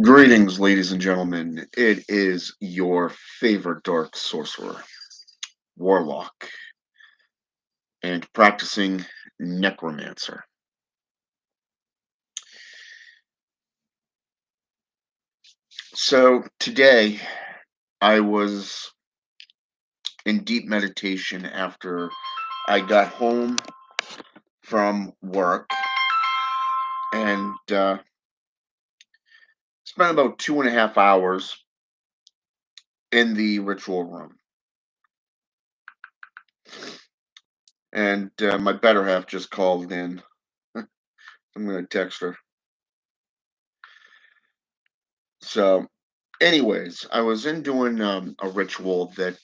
Greetings, ladies and gentlemen. It is your favorite dark sorcerer, Warlock, and practicing necromancer. So today I was in deep meditation after I got home from work and spent about 2.5 hours in the ritual room. And my better half just called in. I'm going to text her. So, anyways, I was in doing a ritual that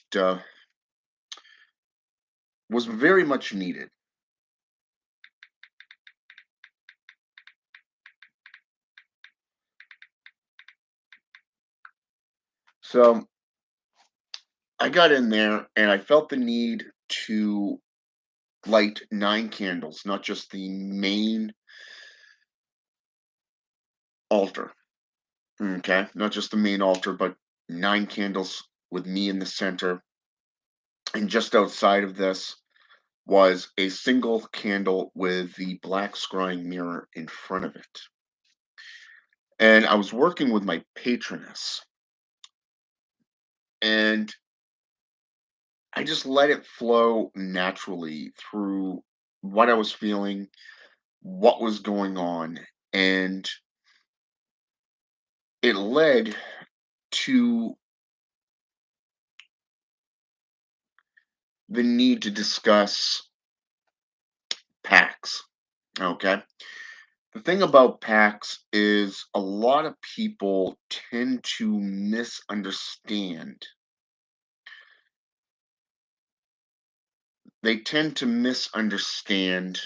was very much needed. So I got in there and I felt the need to light 9 candles, not just the main altar. Okay. Not just the main altar, but 9 candles with me in the center. And just outside of this was a single candle with the black scrying mirror in front of it. And I was working with my patroness. And I just let it flow naturally through what I was feeling, what was going on, and it led to the need to discuss packs. Okay. The thing about packs is a lot of people tend to misunderstand. They tend to misunderstand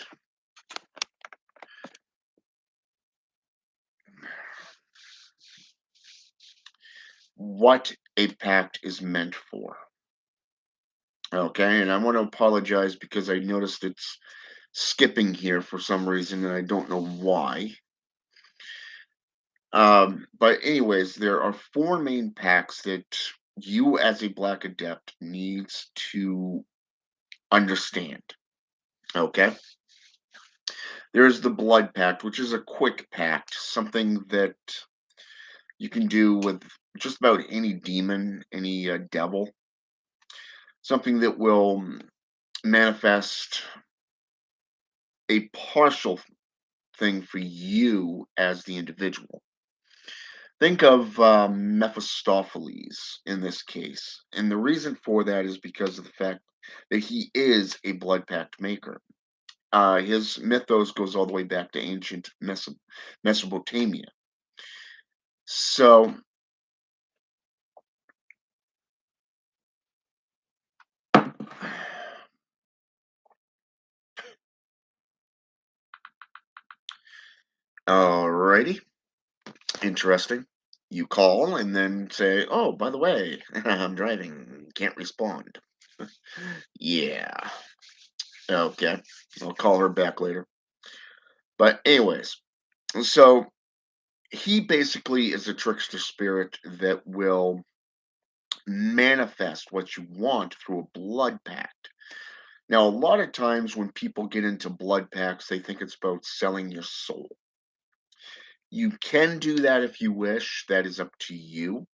what a pact is meant for. Okay, and I want to apologize because I noticed it's skipping here for some reason, and I don't know why. But anyways, there are 4 main packs that you as a Black Adept needs to understand. Okay, there's the Blood Pact, which is a quick pact, something that you can do with just about any demon, any devil, something that will manifest a partial thing for you as the individual. Think of Mephistopheles in this case. And the reason for that is because of the fact that he is a blood pact maker. His mythos goes all the way back to ancient Mesopotamia. So, alrighty, interesting. You call and then say, "Oh, by the way, I'm driving, can't respond." Yeah, okay. I'll call her back later. But anyways, so he basically is a trickster spirit that will manifest what you want through a blood pact. Now, a lot of times when people get into blood pacts, they think it's about selling your soul. You can do that if you wish, that is up to you.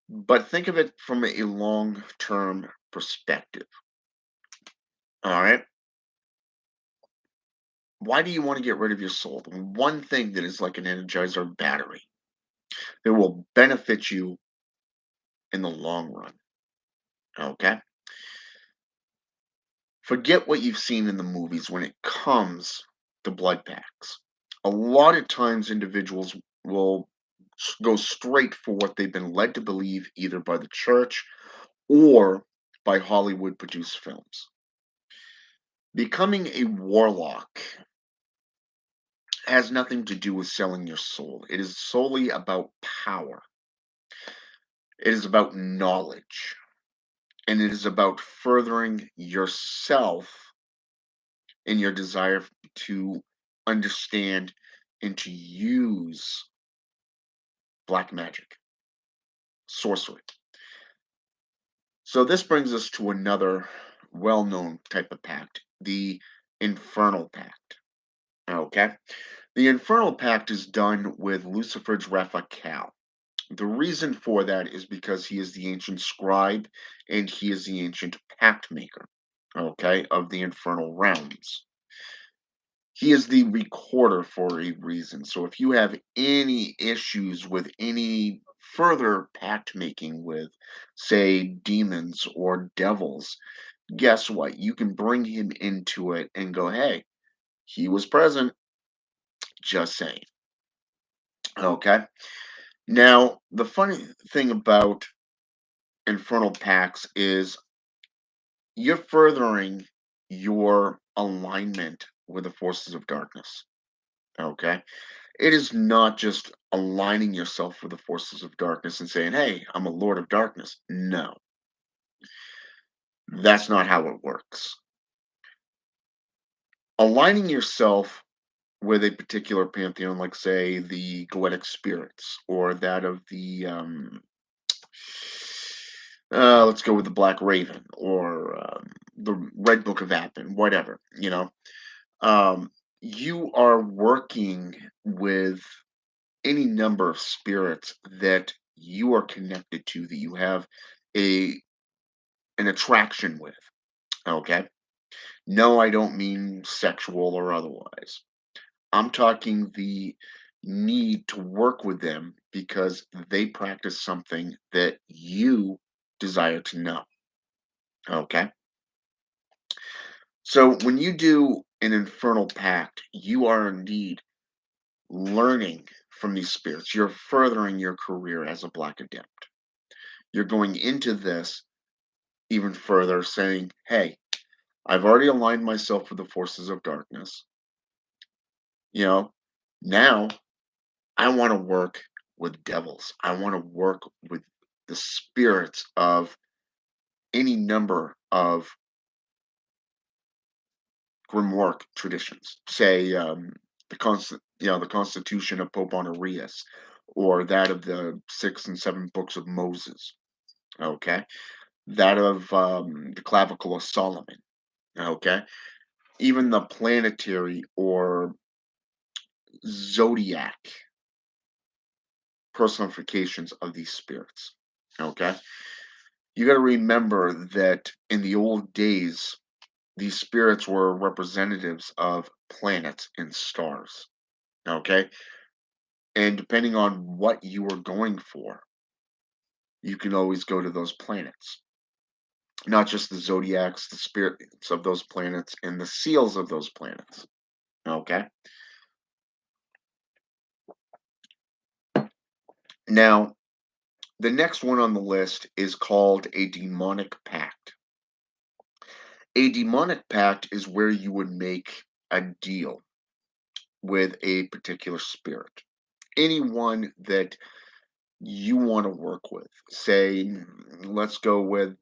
But think of it from a long term perspective. All right. Why do you want to get rid of your soul? The one thing that is like an energizer battery that will benefit you in the long run. Okay. Forget what you've seen in the movies when it comes to blood pacts. A lot of times, individuals will go straight for what they've been led to believe, either by the church or by Hollywood produced films. Becoming a warlock has nothing to do with selling your soul, it is solely about power, it is about knowledge, and it is about furthering yourself in your desire to understand and to use black magic, sorcery. So this brings us to another well-known type of pact, the Infernal Pact. Okay. The Infernal Pact is done with Lucifer's Raphael. The reason for that is because he is the ancient scribe and he is the ancient pact maker, okay, of the infernal realms. He is the recorder for a reason. So if you have any issues with any further pact making with, say, demons or devils, guess what? You can bring him into it and go, hey, he was present, just saying. Okay. Now, the funny thing about infernal pacts is you're furthering your alignment with the forces of darkness. Okay. It is not just aligning yourself with the forces of darkness and saying, hey, I'm a lord of darkness. No, that's not how it works. Aligning yourself with a particular pantheon, like, say, the Goetic spirits or that of the, let's go with the Black Raven or the Red Book of Appen, whatever, you are working with any number of spirits that you are connected to, that you have a an attraction with. Okay. No, I don't mean sexual or otherwise. I'm talking the need to work with them because they practice something that you desire to know. Okay. So when you do an infernal pact, you are indeed learning from these spirits. You're furthering your career as a black adept. You're going into this even further saying, hey, I've already aligned myself with the forces of darkness. You know, now I want to work with devils. I want to work with the spirits of any number of grimoire traditions. Say the Constitution of Pope Honorius, or that of the 6 and 7 books of Moses. Okay, that of the Clavicle of Solomon. Okay, even the planetary or zodiac personifications of these spirits. Okay, you got to remember that in the old days, these spirits were representatives of planets and stars. Okay, and depending on what you are going for, you can always go to those planets. Not just the zodiacs, the spirits of those planets, and the seals of those planets. Okay. Now, the next one on the list is called a demonic pact. A demonic pact is where you would make a deal with a particular spirit. Anyone that you want to work with. Say, let's go with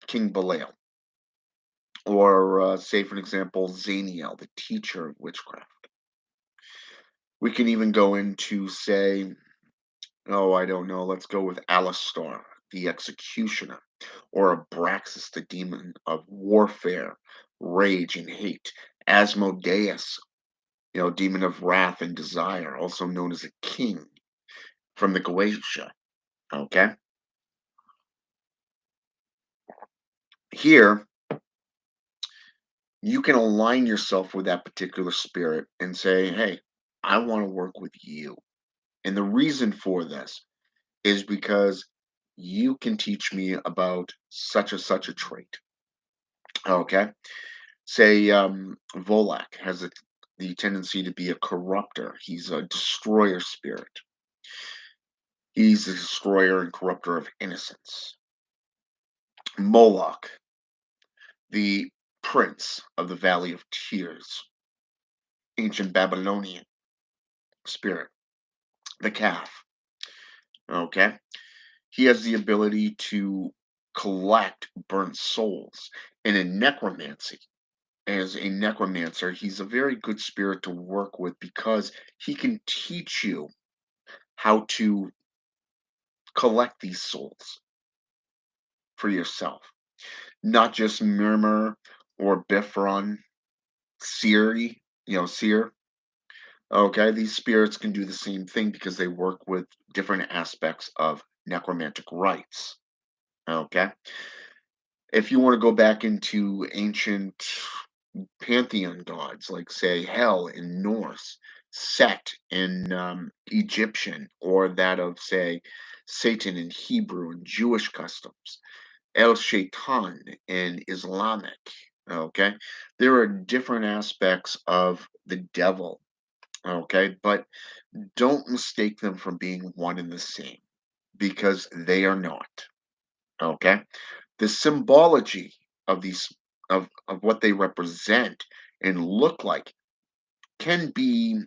King Belial, or say, for example, Zaniel, the teacher of witchcraft. We can even go into, say, oh, I don't know, let's go with Alistar, the executioner, or Abraxas, the demon of warfare, rage, and hate. Asmodeus, demon of wrath and desire, also known as a king from the Goetia. Okay? Here, you can align yourself with that particular spirit and say, hey, I want to work with you. And the reason for this is because you can teach me about such a trait. Okay. Say, Volak has the tendency to be a corrupter. He's a destroyer spirit. He's the destroyer and corrupter of innocence. Moloch, the prince of the Valley of Tears, ancient Babylonian spirit, the calf. Okay. He has the ability to collect burnt souls. And in necromancy, as a necromancer, he's a very good spirit to work with because he can teach you how to collect these souls for yourself. Not just Murmur or Bifron, Siri, Seer. Okay, these spirits can do the same thing because they work with different aspects of necromantic rites. Okay, if you want to go back into ancient pantheon gods, like say Hel in Norse, Set in Egyptian, or that of say Satan in Hebrew and Jewish customs, El Shaitan in Islamic. Okay, there are different aspects of the devil. Okay, but don't mistake them from being one and the same because they are not. Okay, the symbology of these of what they represent and look like can be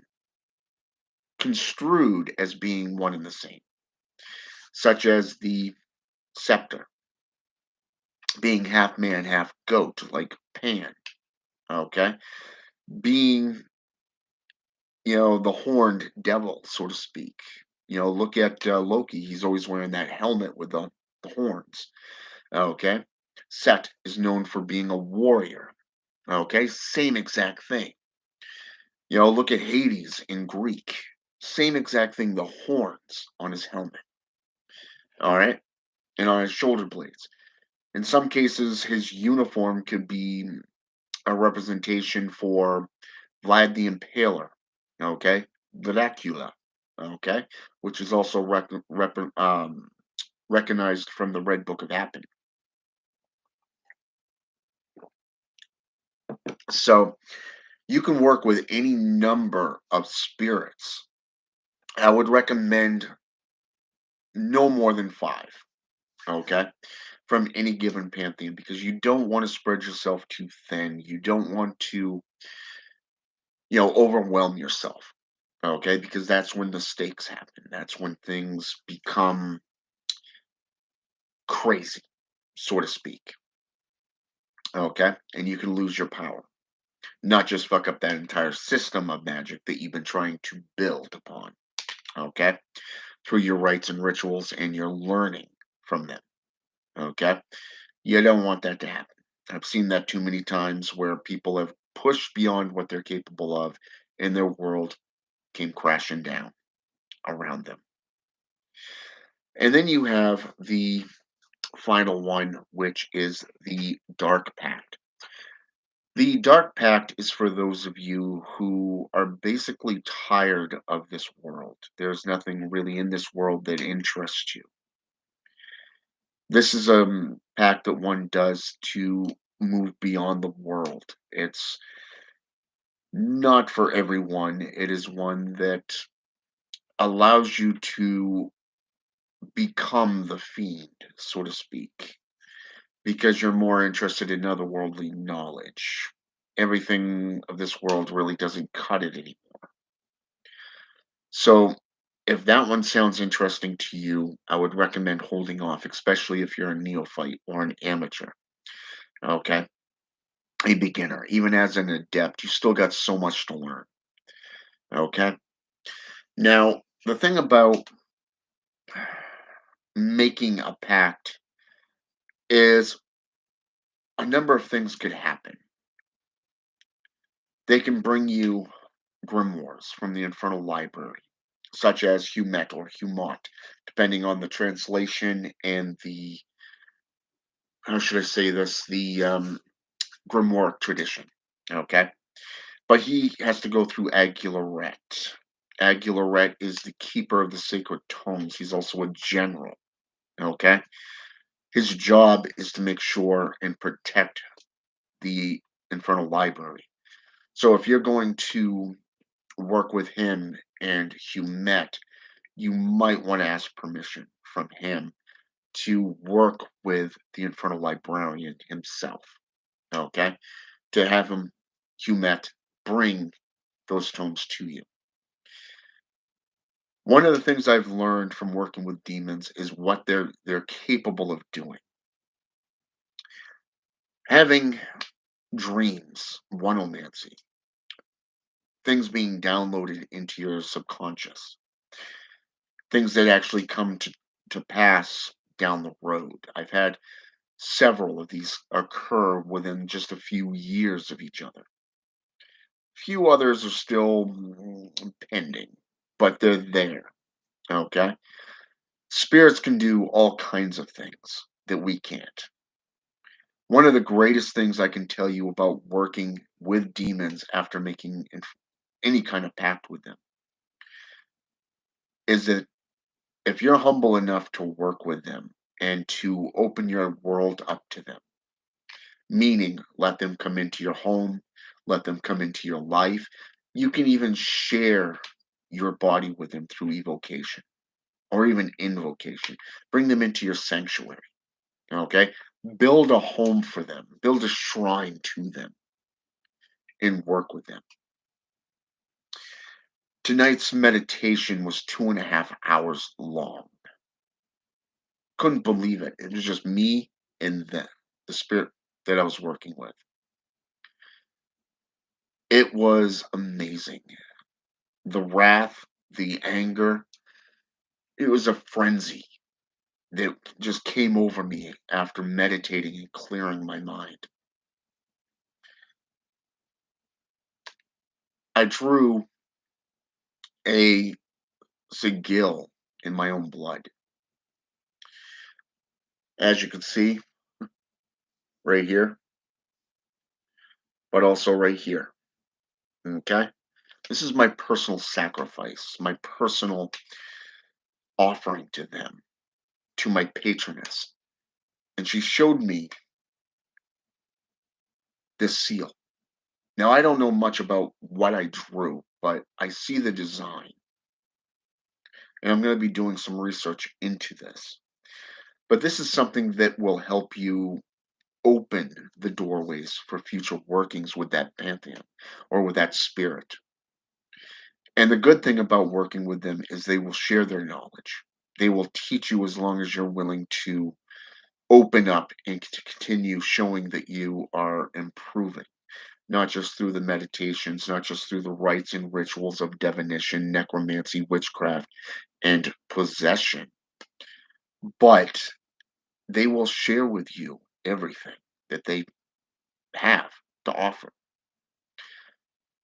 construed as being one and the same, such as the scepter being half man, half goat, like Pan. Okay, being the horned devil, so to speak. Look at Loki. He's always wearing that helmet with the horns. Okay, Set is known for being a warrior. Okay, same exact thing. Look at Hades in Greek. Same exact thing, the horns on his helmet. All right, and on his shoulder blades. In some cases, his uniform could be a representation for Vlad the Impaler, okay? Dracula, okay? Which is also recognized from the Red Book of Happy. So you can work with any number of spirits. I would recommend no more than five, okay? From any given pantheon because you don't want to spread yourself too thin. You don't want to, overwhelm yourself. Okay, because that's when the stakes happen. That's when things become crazy, so to speak. Okay, and you can lose your power, not just fuck up that entire system of magic that you've been trying to build upon. Okay, through your rites and rituals and your learning from them. Okay, you don't want that to happen. I've seen that too many times where people have pushed beyond what they're capable of, and their world came crashing down around them. And then you have the final one, which is the Dark Pact. The Dark Pact is for those of you who are basically tired of this world. There's nothing really in this world that interests you. This is a pact that one does to move beyond the world. It's not for everyone. It is one that allows you to become the fiend, so to speak, because you're more interested in otherworldly knowledge. Everything of this world really doesn't cut it anymore. So, if that one sounds interesting to you, I would recommend holding off, especially if you're a neophyte or an amateur. Okay, a beginner. Even as an adept, you still got so much to learn. Okay, now the thing about making a pact is a number of things could happen. They can bring you grimoires from the Infernal Library, such as Humet or Humot, depending on the translation and the, how should I say this, the grimoire tradition. Okay? But he has to go through Aguilaret. Aguilaret is the keeper of the sacred tomes. He's also a general. Okay? His job is to make sure and protect the Infernal Library. So if you're going to work with him and Humet, you might want to ask permission from him to work with the Infernal Librarian himself. Okay? To have him, Humet, bring those tomes to you. One of the things I've learned from working with demons is what they're capable of doing. Having dreams, oneomancy, things being downloaded into your subconscious. things that actually come to pass down the road. I've had several of these occur within just a few years of each other. Few others are still pending, but they're there. Okay. Spirits can do all kinds of things that we can't. One of the greatest things I can tell you about working with demons after making any kind of pact with them is that if you're humble enough to work with them and to open your world up to them, meaning let them come into your home, let them come into your life, you can even share your body with them through evocation or even invocation. Bring them into your sanctuary. Okay? Build a home for them, build a shrine to them, and work with them. Tonight's meditation was 2.5 hours long. Couldn't believe it. It was just me and the spirit that I was working with. It was amazing. The wrath, the anger, it was a frenzy that just came over me after meditating and clearing my mind. I drew a sigil in my own blood. As you can see, right here, but also right here. Okay? This is my personal sacrifice, my personal offering to them, to my patroness. And she showed me this seal. Now, I don't know much about what I drew, but I see the design. And I'm going to be doing some research into this. But this is something that will help you open the doorways for future workings with that pantheon or with that spirit. And the good thing about working with them is they will share their knowledge. They will teach you as long as you're willing to open up and to continue showing that you are improving, not just through the meditations, not just through the rites and rituals of divination, necromancy, witchcraft, and possession, but they will share with you everything that they have to offer.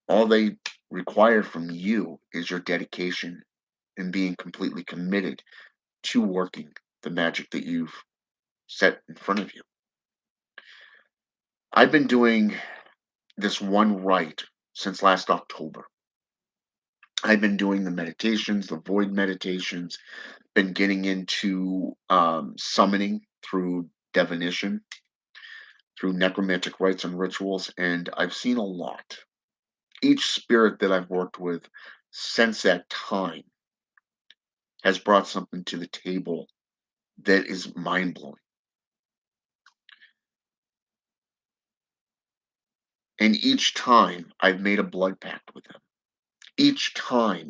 All they require from you is your dedication and being completely committed to working the magic that you've set in front of you. I've been doing this one rite since last October. I've been doing the meditations, the void meditations, been getting into summoning through divination, through necromantic rites and rituals, and I've seen a lot. Each spirit that I've worked with since that time has brought something to the table that is mind blowing. And each time I've made a blood pact with them. Each time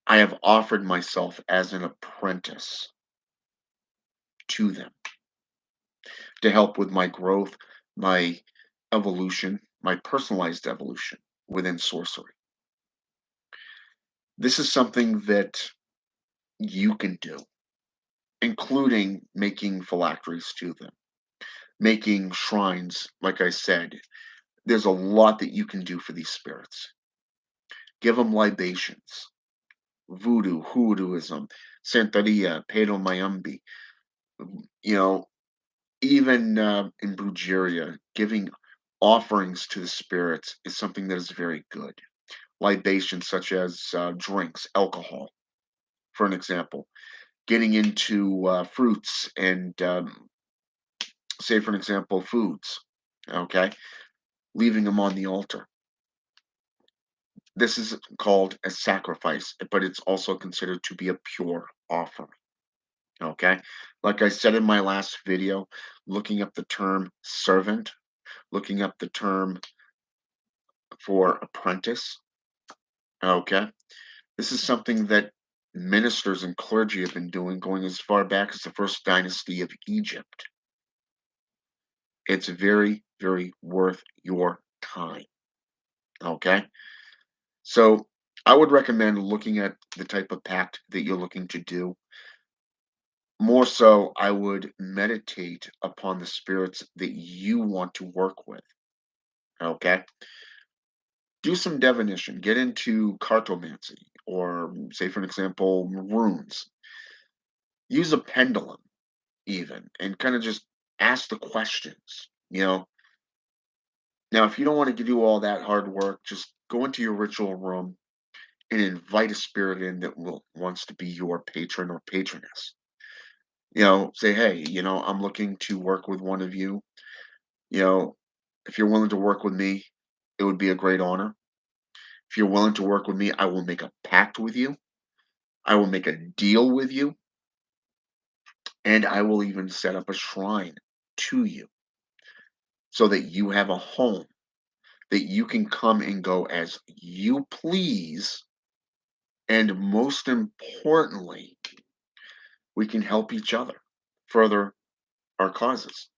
I have offered myself as an apprentice to them to help with my growth, my evolution, my personalized evolution within sorcery. This is something that you can do, including making phylacteries to them, making shrines. Like I said, there's a lot that you can do for these spirits. Give them libations, voodoo, hoodooism, Santeria, Pero Mayambi, you know, even in Brujeria, giving offerings to the spirits is something that is very good. Libations such as drinks, alcohol, for an example. Getting into fruits and, say, for an example, foods, okay? Leaving them on the altar. This is called a sacrifice, but it's also considered to be a pure offering. Okay. Like I said in my last video, looking up the term servant, looking up the term for apprentice. Okay. This is something that ministers and clergy have been doing going as far back as the first dynasty of Egypt. It's very, very worth your time. Okay. So I would recommend looking at the type of pact that you're looking to do. More so, I would meditate upon the spirits that you want to work with. Okay? Do some divination, get into cartomancy, or say, for an example, runes. Use a pendulum, even, and kind of just ask the questions. Now, if you don't want to do all that hard work, just go into your ritual room and invite a spirit in that wants to be your patron or patroness. Say, hey, I'm looking to work with one of you. You know, if you're willing to work with me, it would be a great honor. If you're willing to work with me, I will make a pact with you. I will make a deal with you, and I will even set up a shrine to you so that you have a home that you can come and go as you please. And most importantly, we can help each other further our causes.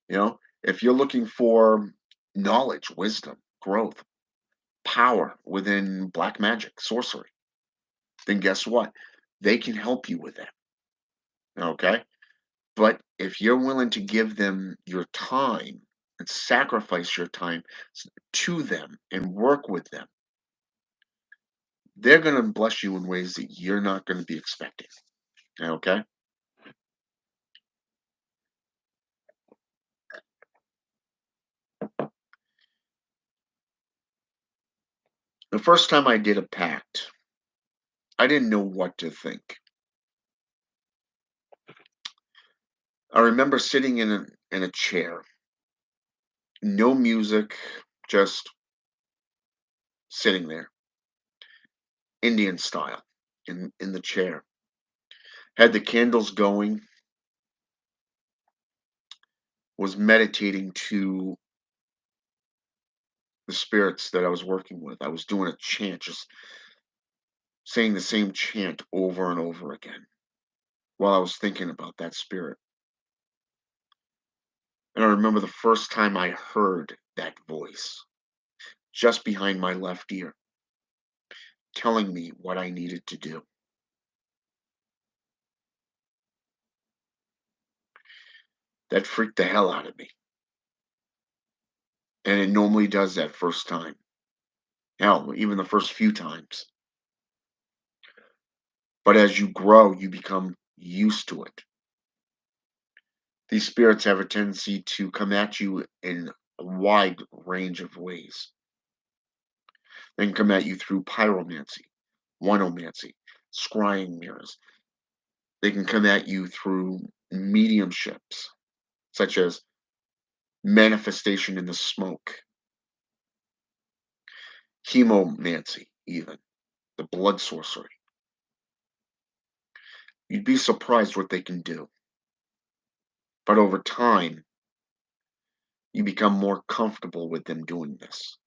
If you're looking for knowledge, wisdom, growth, power within black magic, sorcery, then guess what? They can help you with that. Okay. But if you're willing to give them your time and sacrifice your time to them and work with them, they're going to bless you in ways that you're not going to be expecting. Okay. The first time I did a pact, I didn't know what to think. I remember sitting in a chair, no music, just sitting there, Indian style, in the chair. Had the candles going, was meditating to the spirits that I was working with. I was doing a chant, just saying the same chant over and over again while I was thinking about that spirit. And I remember the first time I heard that voice just behind my left ear telling me what I needed to do. That freaked the hell out of me. And it normally does that first time. Hell, even the first few times. But as you grow, you become used to it. These spirits have a tendency to come at you in a wide range of ways. They can come at you through pyromancy, oneomancy, scrying mirrors. They can come at you through mediumships, such as manifestation in the smoke, chemomancy, even the blood sorcery. You'd be surprised what they can do. But over time, you become more comfortable with them doing this.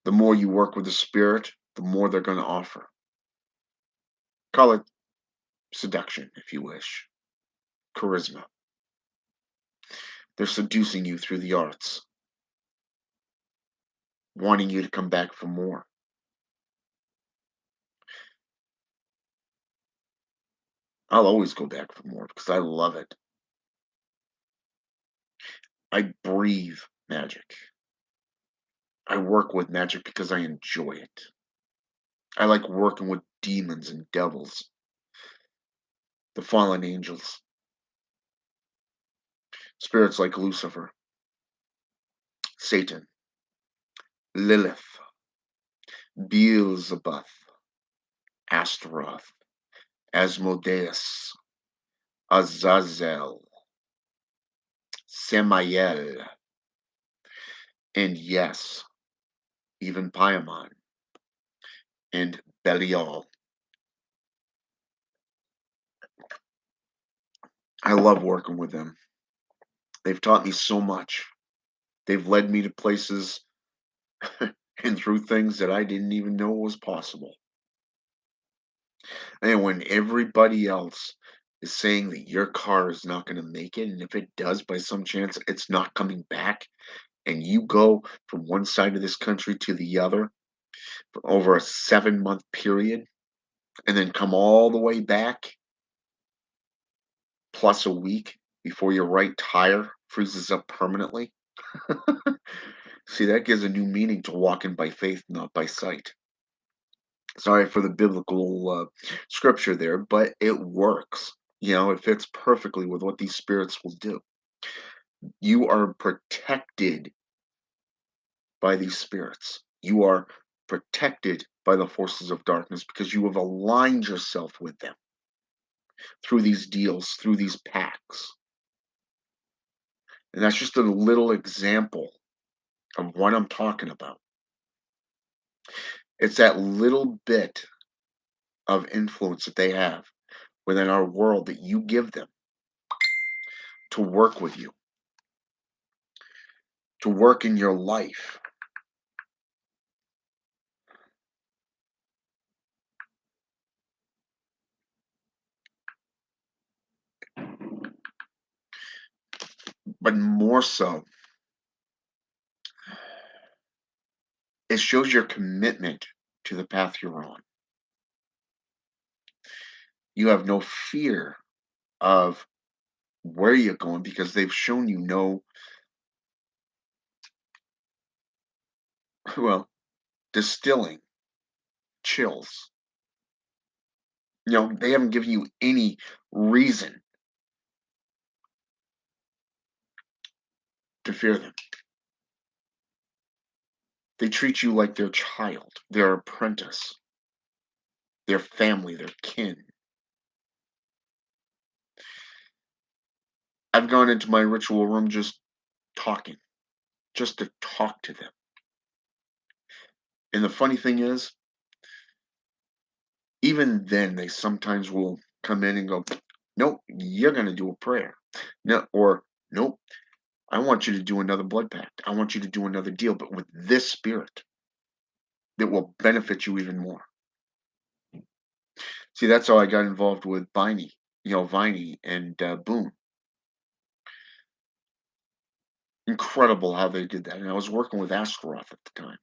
The more you work with the spirit, the more they're going to offer. Call it seduction, if you wish, charisma. They're seducing you through the arts, wanting you to come back for more. I'll always go back for more because I love it. I breathe magic. I work with magic because I enjoy it. I like working with demons and devils, the fallen angels, spirits like Lucifer, Satan, Lilith, Beelzebub, Astaroth, Asmodeus, Azazel, Samael, and yes, even Paimon and Belial. I love working with them. They've taught me so much. They've led me to places and through things that I didn't even know was possible. And when everybody else is saying that your car is not going to make it, and if it does by some chance, it's not coming back, and you go from one side of this country to the other for over a 7-month period and then come all the way back plus a week before your right tire freezes up permanently. See, that gives a new meaning to walking by faith, not by sight. Sorry for the biblical scripture there, but it works. It fits perfectly with what these spirits will do. You are protected by these spirits. You are protected by the forces of darkness because you have aligned yourself with them through these deals, through these pacts. And that's just a little example of what I'm talking about. It's that little bit of influence that they have within our world that you give them to work with you, to work in your life. But more so, it shows your commitment to the path you're on. You have no fear of where you're going because they've shown you no, well, distilling, chills. They haven't given you any reason to fear them. They treat you like their child, their apprentice, their family, their kin. I've gone into my ritual room talking, just to talk to them. And the funny thing is, even then, they sometimes will come in and go, "Nope, you're going to do a prayer." No, or "Nope, I want you to do another blood pact. I want you to do another deal, but with this spirit that will benefit you even more." See, that's how I got involved with Viney and Boone. Incredible how they did that. And I was working with Astaroth at the time.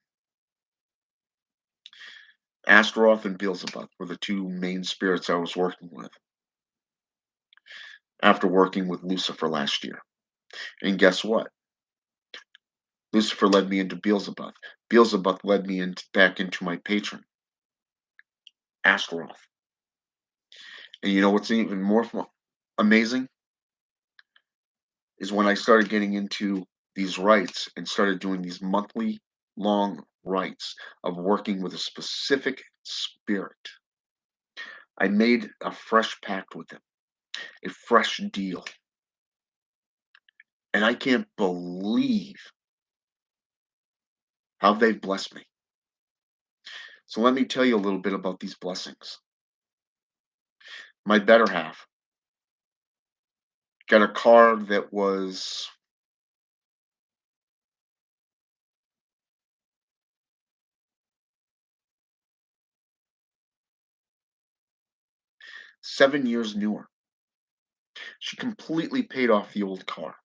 Astaroth and Beelzebub were the two main spirits I was working with after working with Lucifer last year. And guess what? Lucifer led me into Beelzebub. Beelzebub led me back into my patron, Astaroth. And you know what's even more amazing is when I started getting into these rites and started doing these monthly long rites of working with a specific spirit. I made a fresh pact with them, a fresh deal. And I can't believe how they've blessed me. So let me tell you a little bit about these blessings. My better half got a car that was 7 years newer. She completely paid off the old car.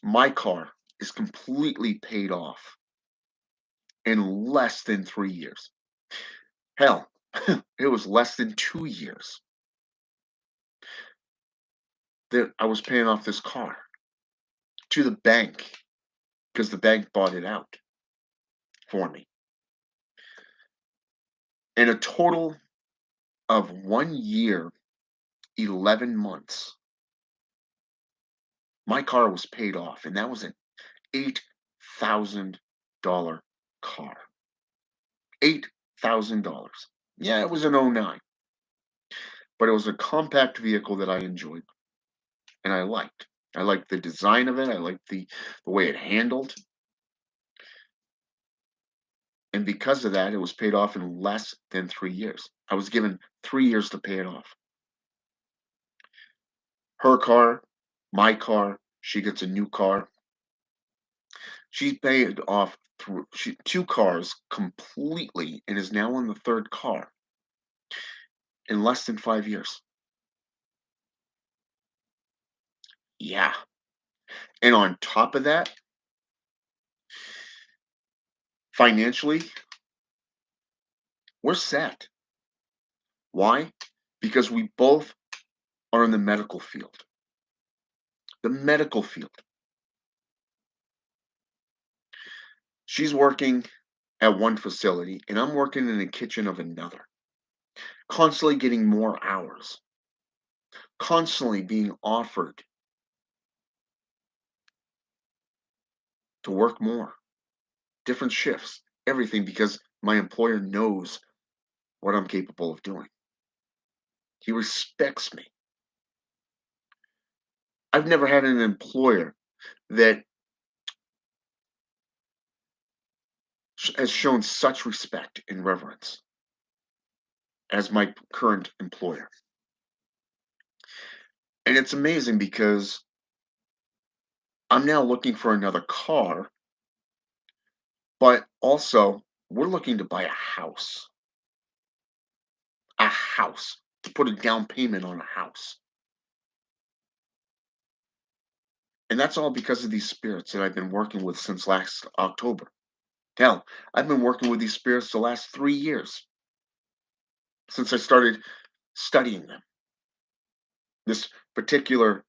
My car is completely paid off in less than 3 years. Hell, it was less than 2 years that I was paying off this car to the bank because the bank bought it out for me. In a total of 1 year, 11 months, my car was paid off, and that was an $8,000 car. $8,000. Yeah, it was an '09, but it was a compact vehicle that I enjoyed and I liked. I liked the design of it. I liked the way it handled. And because of that, it was paid off in less than 3 years. I was given 3 years to pay it off. Her car, my car, she gets a new car. She paid off two cars completely and is now on the third car in less than 5 years. Yeah. And on top of that, financially, we're set. Why? Because we both are in the medical field. The medical field. She's working at one facility, and I'm working in the kitchen of another, constantly getting more hours, constantly being offered to work more, different shifts, everything because my employer knows what I'm capable of doing. He respects me. I've never had an employer that has shown such respect and reverence as my current employer. And it's amazing because I'm now looking for another car, but also we're looking to buy a house, to put a down payment on a house. And that's all because of these spirits that I've been working with since last October. Hell, I've been working with these spirits the last 3 years since I started studying them, this particular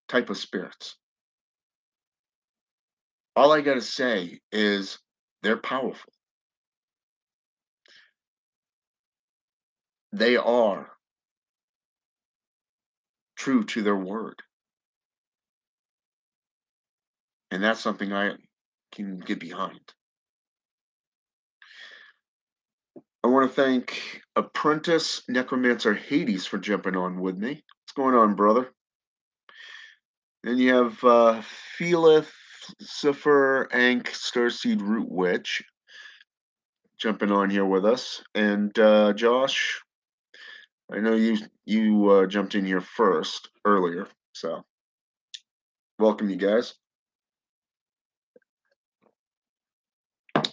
type of spirits. All I got to say is they're powerful. They are true to their word. And that's something I can get behind. I want to thank Apprentice Necromancer Hades for jumping on with me. What's going on, brother? Then you have Felith, Cipher, Ank, Starseed Root Witch jumping on here with us. And Josh, I know you jumped in here first earlier, so welcome you guys.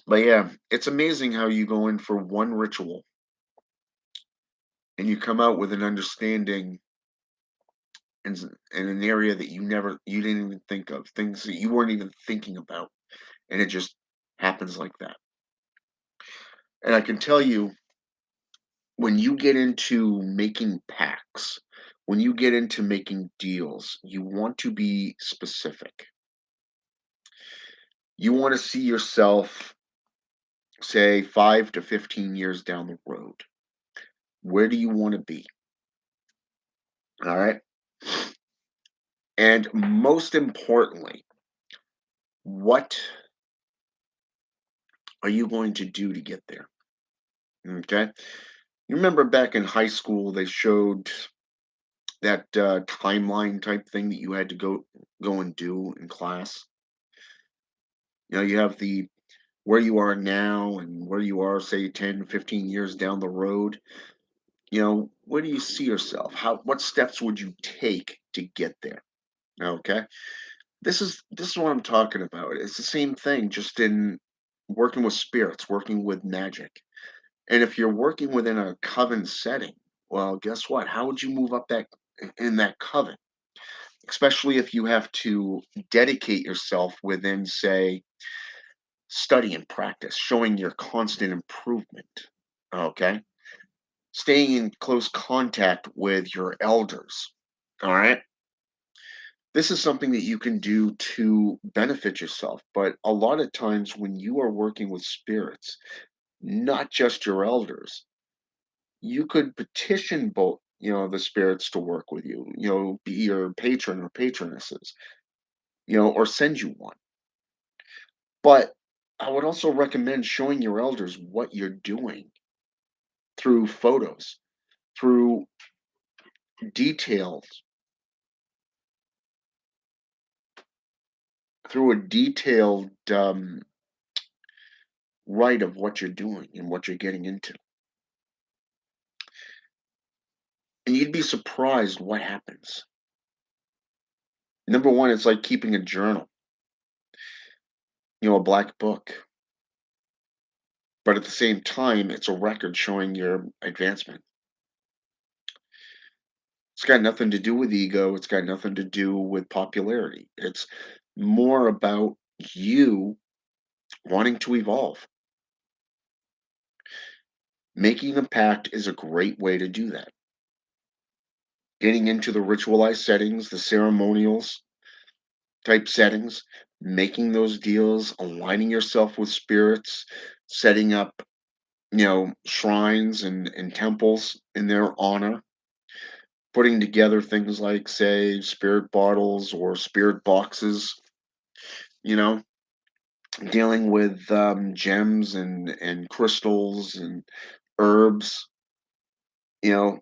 But yeah, it's amazing how you go in for one ritual and you come out with an understanding in an area that you didn't even think of, things that you weren't even thinking about, and it just happens like that. And I can tell you, when you get into making pacts, when you get into making deals, you want to be specific. You want to see yourself, say, 5 to 15 years down the road. Where do you want to be? All right. And most importantly, what are you going to do to get there? Okay. You remember back in high school, they showed that timeline type thing that you had to go and do in class. You have the where you are now and where you are, say, 10, 15 years down the road. Where do you see yourself? What steps would you take to get there? Okay. This is what I'm talking about. It's the same thing, just in working with spirits, working with magic. And if you're working within a coven setting, well, guess what? How would you move up in that coven? Especially if you have to dedicate yourself within, say, study and practice, showing your constant improvement. Okay. Staying in close contact with your elders. All right. This is something that you can do to benefit yourself. But a lot of times when you are working with spirits, not just your elders, you could petition both, the spirits to work with you, be your patron or patronesses, or send you one. But I would also recommend showing your elders what you're doing through photos, through details, through a detailed write of what you're doing and what you're getting into. And you'd be surprised what happens. Number one, it's like keeping a journal, a black book. But at the same time, it's a record showing your advancement. It's got nothing to do with ego. It's got nothing to do with popularity. It's more about you wanting to evolve. Making a pact is a great way to do that. Getting into the ritualized settings, the ceremonials type settings, making those deals, aligning yourself with spirits, setting up, shrines and temples in their honor, putting together things like, say, spirit bottles or spirit boxes, you know, dealing with gems and crystals and herbs, you know,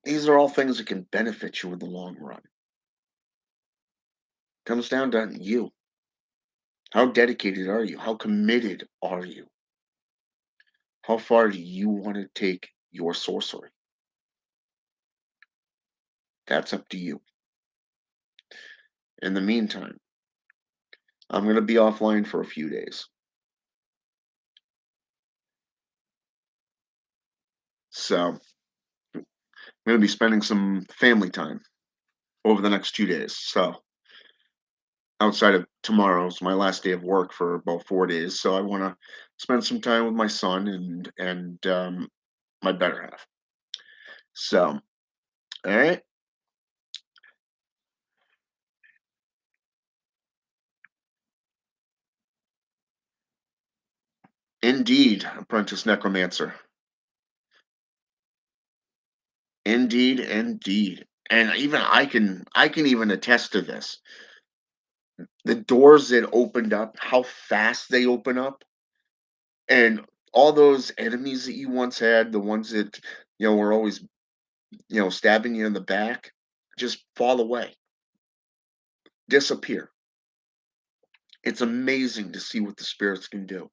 these are all things that can benefit you in the long run. Comes down to you. How dedicated are you? How committed are you? How far do you want to take your sorcery? That's up to you. In the meantime, I'm going to be offline for a few days. So I'm going to be spending some family time over the next 2 days. So outside of tomorrow's my last day of work for about 4 days. So I want to spend some time with my son and my better half. So, all right. Indeed, apprentice necromancer. Indeed, indeed. And even I can even attest to this. The doors that opened up, how fast they open up, and all those enemies that you once had, the ones that were always stabbing you in the back, just fall away, disappear. It's amazing to see what the spirits can do.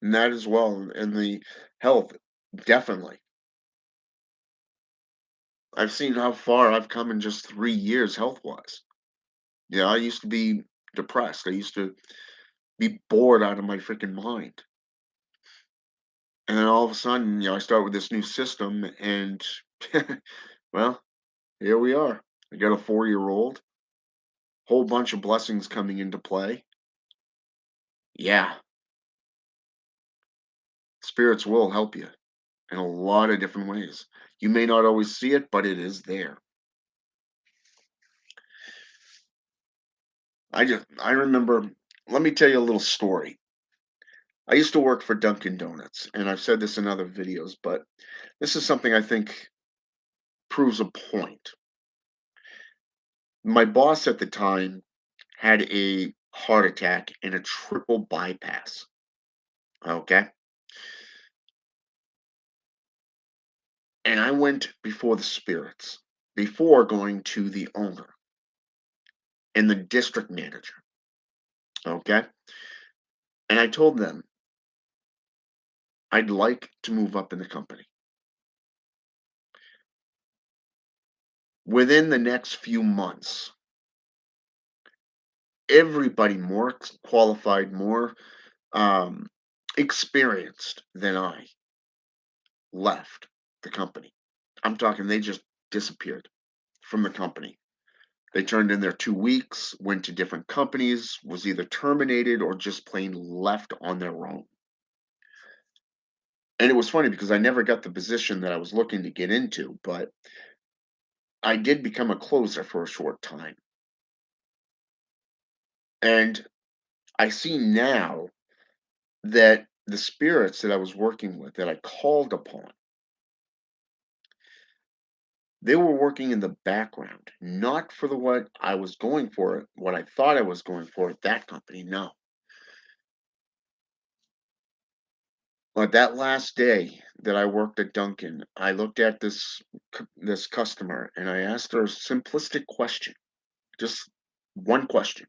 And that as well, and the health, definitely. I've seen how far I've come in just 3 years health wise. Yeah, I used to be depressed. I used to be bored out of my freaking mind. And then all of a sudden, I start with this new system and well, here we are. I got a 4-year-old, whole bunch of blessings coming into play. Yeah, spirits will help you in a lot of different ways. You may not always see it, but it is there. I remember, let me tell you a little story. I used to work for Dunkin' Donuts, and I've said this in other videos, but this is something I think proves a point. My boss at the time had a heart attack and a triple bypass. Okay. And I went before the spirits, before going to the owner and the district manager. Okay. And I told them I'd like to move up in the company. Within the next few months, everybody more qualified, more um, experienced than I left the company. I'm talking, they just disappeared from the company. They turned in their 2 weeks, went to different companies, was either terminated or just plain left on their own. And it was funny because I never got the position that I was looking to get into, but I did become a closer for a short time. And I see now that the spirits that I was working with, that I called upon, they were working in the background, not for the what I was going for, what I thought I was going for at that company. No. But that last day that I worked at Dunkin', I looked at this customer and I asked her a simplistic question, just one question.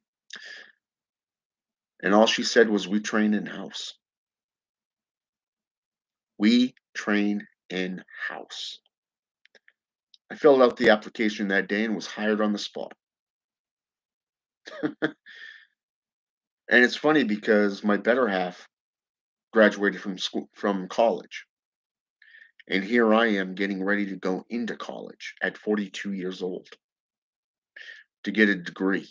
And all she said was, "We train in-house. We train in-house." I filled out the application that day and was hired on the spot. And it's funny because my better half graduated from college, And here I am getting ready to go into college at 42 years old to get a degree.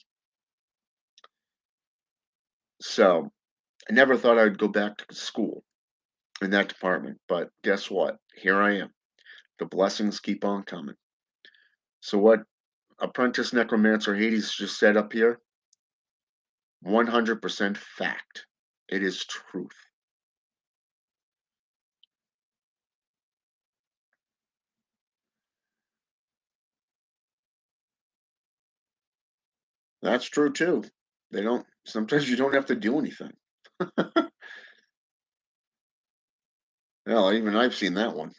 So I never thought I would go back to school in that department, but guess what? Here I am. The blessings keep on coming. So what Apprentice Necromancer Hades just said up here, 100% fact. It is truth. That's true too. They don't, sometimes you don't have to do anything. Well, even I've seen that one.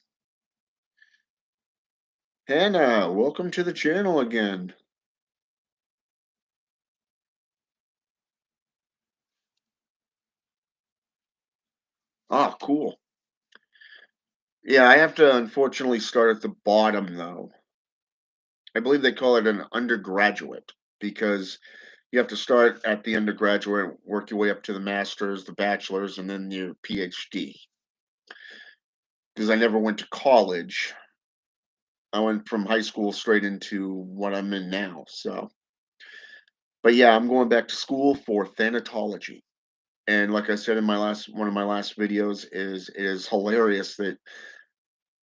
Hannah, welcome to the channel again. Ah, cool. Yeah, I have to unfortunately start at the bottom though. I believe they call it an undergraduate because you have to start at the undergraduate, work your way up to the master's, the bachelor's, and then your PhD. Because I never went to college. I went from high school straight into what I'm in now. So, but yeah, I'm going back to school for thanatology. And like I said in my last one of my last videos, is it is hilarious that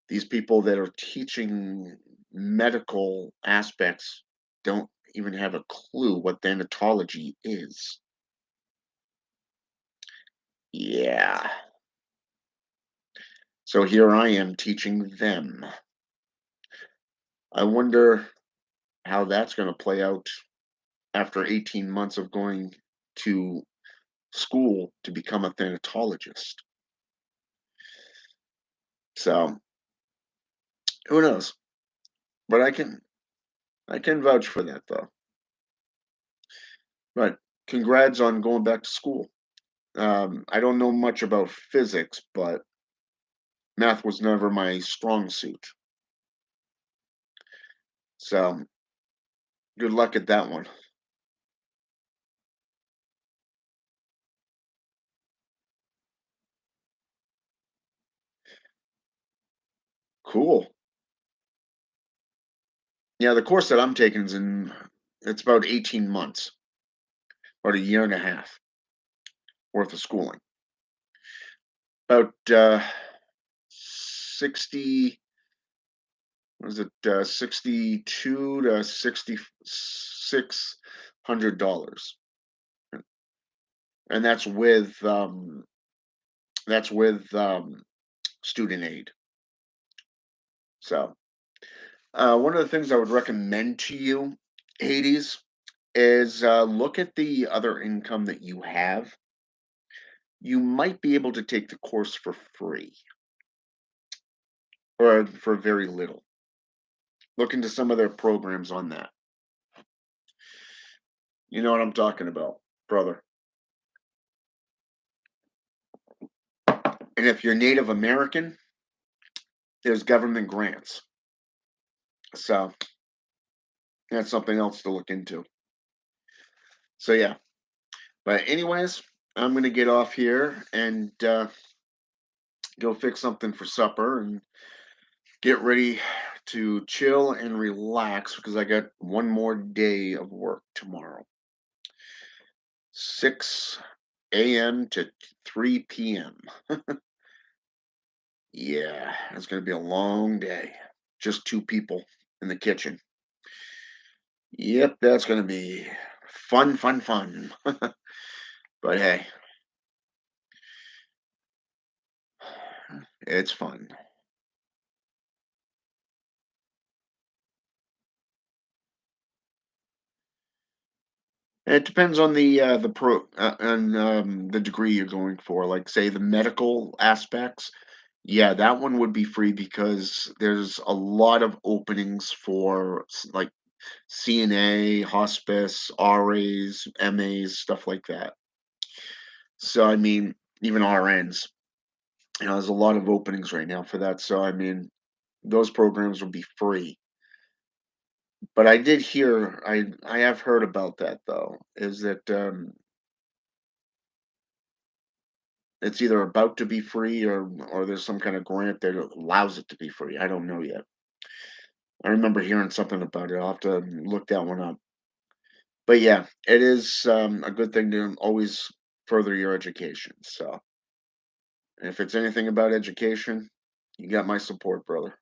these people that are teaching medical aspects don't even have a clue what thanatology is. Yeah. So here I am teaching them. I wonder how that's going to play out after 18 months of going to school to become a thanatologist. So who knows? But I can vouch for that though. But congrats on going back to school. I don't know much about physics, but math was never my strong suit. So good luck at that one. Cool. Yeah, the course that I'm taking is it's about 18 months, about a year and a half worth of schooling. About 60, was it 62 to $6,600. And that's with student aid. So one of the things I would recommend to you, Hades, is look at the other income that you have. You might be able to take the course for free or for very little. Look into some of their programs on that. You know what I'm talking about, brother. And if you're Native American, there's government grants. So that's something else to look into. So yeah. But anyways, I'm gonna get off here and go fix something for supper and get ready to chill and relax because I got one more day of work tomorrow. 6 a.m. to 3 p.m. Yeah, it's going to be a long day. Just two people in the kitchen. Yep, that's going to be fun, fun, fun. But hey, it's fun. It depends on the degree you're going for. Like say the medical aspects. Yeah, that one would be free because there's a lot of openings for like CNA, hospice, RAs, MAs, stuff like that. So I mean, even RNs. There's a lot of openings right now for that. So I mean, those programs will be free. But I did hear, I have heard about that though, is that It's either about to be free or there's some kind of grant that allows it to be free. I don't know yet. I remember hearing something about it. I'll have to look that one up. But yeah, it is a good thing to always further your education. So if it's anything about education, you got my support, brother.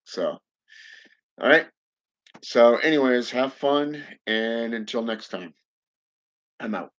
So, all right. So, anyways, have fun, and until next time, I'm out.